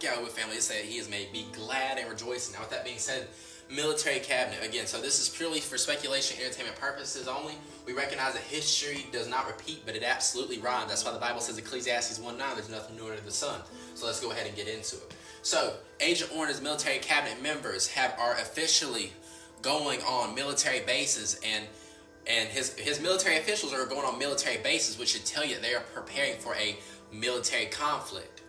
Yahweh family, it said he has made be glad and rejoicing. Now with that being said, military cabinet, again, so this is purely for speculation, entertainment purposes only. We recognize that history does not repeat, but it absolutely rhymes. That's why the Bible says Ecclesiastes 1:9, there's nothing new under the sun. So let's go ahead and get into it. So Agent Orange's military cabinet members are officially going on military bases, and his military officials are going on military bases, which should tell you they are preparing for a military conflict.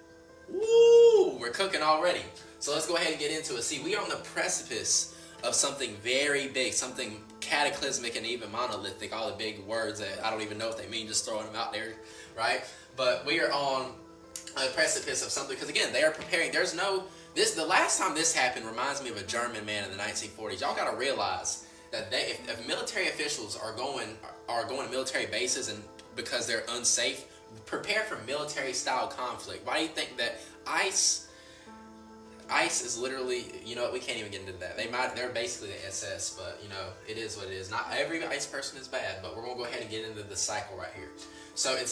Woo! We're cooking already. So let's go ahead and get into it. See, we are on the precipice of something very big, something cataclysmic and even monolithic. All the big words that I don't even know what they mean, just throwing them out there, right? But we are on a precipice of something, because again, they are preparing. The last time this happened reminds me of a German man in the 1940s. Y'all got to realize that if military officials are going to military bases and because they're unsafe, prepare for military style conflict. Why do you think that ICE is literally, you know what, we can't even get into that. They're basically the SS, but you know, it is what it is. Not every ICE person is bad, but we're gonna go ahead and get into the cycle right here. So and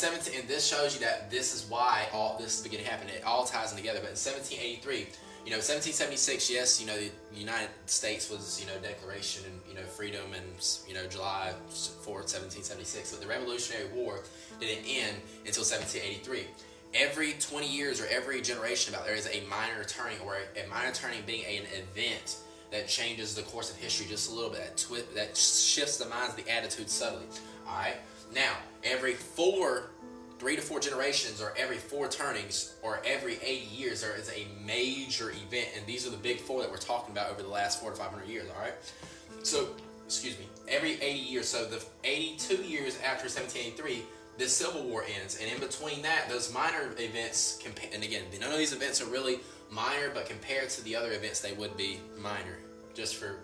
this shows you that this is why all this is beginning to happen. It all ties in together. But in 1783, 1776, yes, the United States was, declaration and, freedom and, July 4th, 1776. But the Revolutionary War didn't end until 1783. Every 20 years or every generation there is a minor turning, or a minor turning being an event that changes the course of history just a little bit, that shifts the minds, the attitude subtly. All right. Now, every 3 to 4 generations, or every 4 turnings, or every 80 years, there is a major event, and these are the big 4 that we're talking about over the last 400 to 500 years. All right. So, every 80 years. So the 82 years after 1783. The Civil War ends, and in between that, those minor events, and again, none of these events are really minor, but compared to the other events, they would be minor, just for,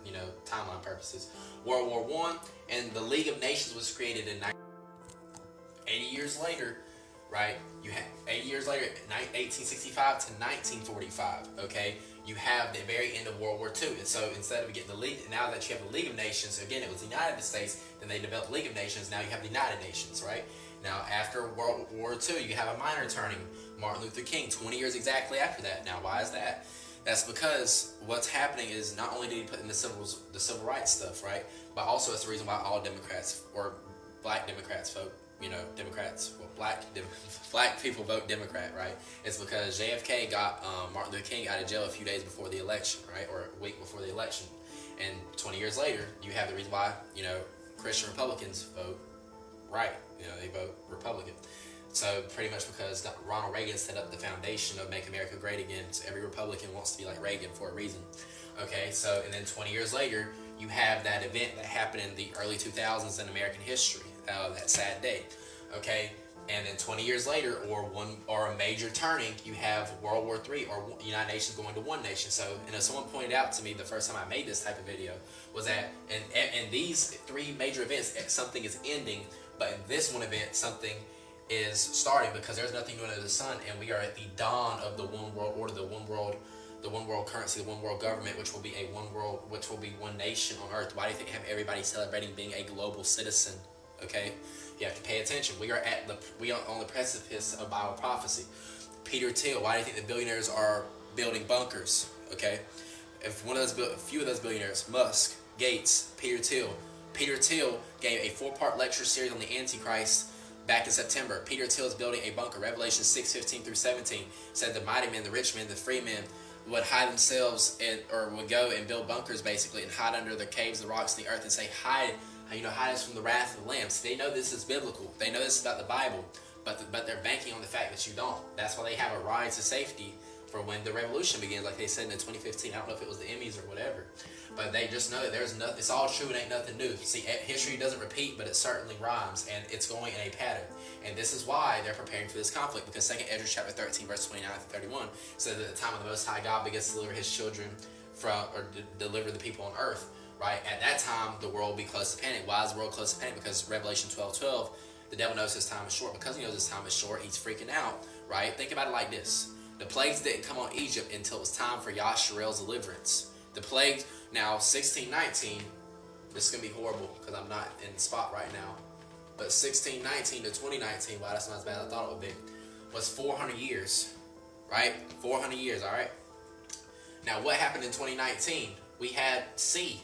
timeline purposes. World War I, and the League of Nations was created in 80 years later, right? You have 80 years later, 1865 to 1945, okay? You have the very end of World War II. And so instead of getting the League, now that you have the League of Nations, again, it was the United States, then they developed the League of Nations, now you have the United Nations, right? Now, after World War II, you have a minor turning. Martin Luther King, 20 years exactly after that. Now, why is that? That's because what's happening is not only did he put in the civil rights stuff, right? But also it's the reason why all Democrats, or black Democrats vote, black people vote Democrat, right? It's because JFK got Martin Luther King out of jail a few days before the election, right? Or a week before the election. And 20 years later, you have the reason why, Christian Republicans vote right. They vote Republican. So pretty much because Ronald Reagan set up the foundation of Make America Great Again. So every Republican wants to be like Reagan for a reason. Okay, so and then 20 years later, you have that event that happened in the early 2000s in American history, that sad day. Okay, and then 20 years later, or a major turning, you have World War III, or United Nations going to one nation. So, someone pointed out to me the first time I made this type of video was that in these 3 major events, something is ending, but in this one event, something is starting, because there's nothing new under the sun, and we are at the dawn of the one world order, the one world currency, the one world government, which will be one nation on earth. Why do you think have everybody celebrating being a global citizen? Okay, you have to pay attention. We are on the precipice of Bible prophecy. Peter Thiel. Why do you think the billionaires are building bunkers? Okay, a few of those billionaires, Musk, Gates, Peter Thiel. Peter Thiel gave a 4-part lecture series on the Antichrist back in September. Peter Thiel is building a bunker. Revelation 6:15 through 17 said the mighty men, the rich men, the free men would hide themselves or would go and build bunkers basically, and hide under the caves, the rocks, the earth, and say, hide us from the wrath of the Lamb. So they know this is biblical. They know this is about the Bible, but they're banking on the fact that you don't. That's why they have a ride to safety for when the revolution begins, like they said in 2015. I don't know if it was the Emmys or whatever, but they just know that there's nothing. It's all true and ain't nothing new. See, history doesn't repeat, but it certainly rhymes, and it's going in a pattern. And this is why they're preparing for this conflict, because 2 Ezra chapter 13, verse 29 to 31 says that at the time of the Most High God begins to deliver His children deliver the people on earth. Right? At that time, the world will be close to panic. Why is the world close to panic? Because Revelation 12:12, the devil knows his time is short. Because he knows his time is short, he's freaking out. Right? Think about it like this. The plagues didn't come on Egypt until it was time for Yasharel's deliverance. The plagues, now 1619, this is going to be horrible because I'm not in the spot right now. But 1619 to 2019, wow, that's not as bad as I thought it would be, was 400 years. right? 400 years, all right? Now, what happened in 2019? We had C.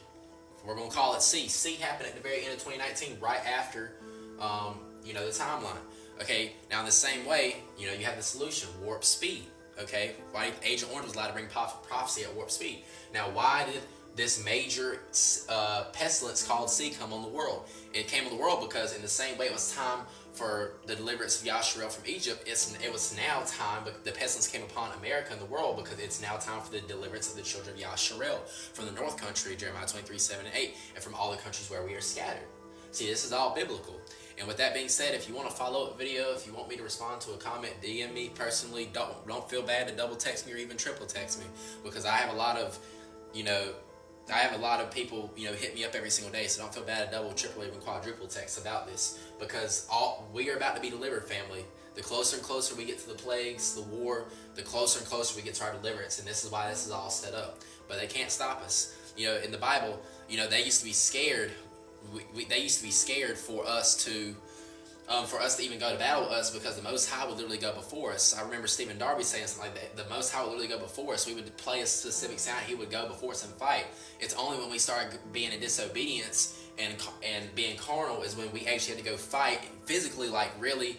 We're going to call it C. C happened at the very end of 2019, right after, the timeline. Okay, now in the same way, you have the solution, warp speed. Okay, why Agent Orange was allowed to bring prophecy at warp speed. Now, why did this major pestilence called C come on the world? It came on the world because in the same way it was time for the deliverance of Yasharel from Egypt, it was now time, but the pestilence came upon America and the world because it's now time for the deliverance of the children of Yasharel from the north country, Jeremiah 23, 7 and 8, and from all the countries where we are scattered. See, this is all biblical. And with that being said, if you want a follow-up video, if you want me to respond to a comment, DM me personally. Don't feel bad to double text me or even triple text me, because I have a lot of, people, hit me up every single day. So don't feel bad to double, triple, even quadruple text about this, because we are about to be delivered, family. The closer and closer we get to the plagues, the war, the closer and closer we get to our deliverance. And this is why this is all set up. But they can't stop us. In the Bible, they used to be scared. They used to be scared for us to even go to battle with us, because the Most High would literally go before us. I remember Stephen Darby saying something like that. The Most High would literally go before us. We would play a specific sound. He would go before us and fight. It's only when we start being in disobedience and being carnal is when we actually had to go fight physically, like really.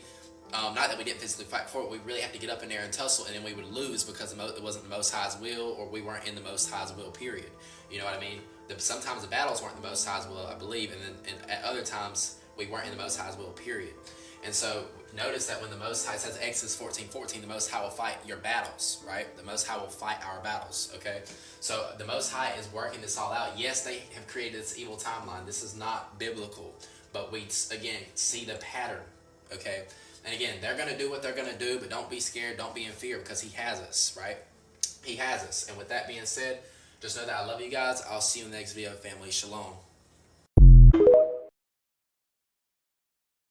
Not that we didn't physically fight for it. We really have to get up in there and tussle, and then we would lose because it wasn't the Most High's will, or we weren't in the Most High's will, period. You know what I mean? Sometimes the battles weren't the Most High's will, I believe, and at other times we weren't in the Most High's will, period. And so notice that when the Most High says Exodus 14:14, the Most High will fight your battles, right? The Most High will fight our battles, okay? So the Most High is working this all out. Yes, they have created this evil timeline. This is not biblical, but we, again, see the pattern, okay? And again, they're going to do what they're going to do, but don't be scared, don't be in fear, because He has us, right? He has us. And with that being said, just know that I love you guys. I'll see you in the next video, family. Shalom.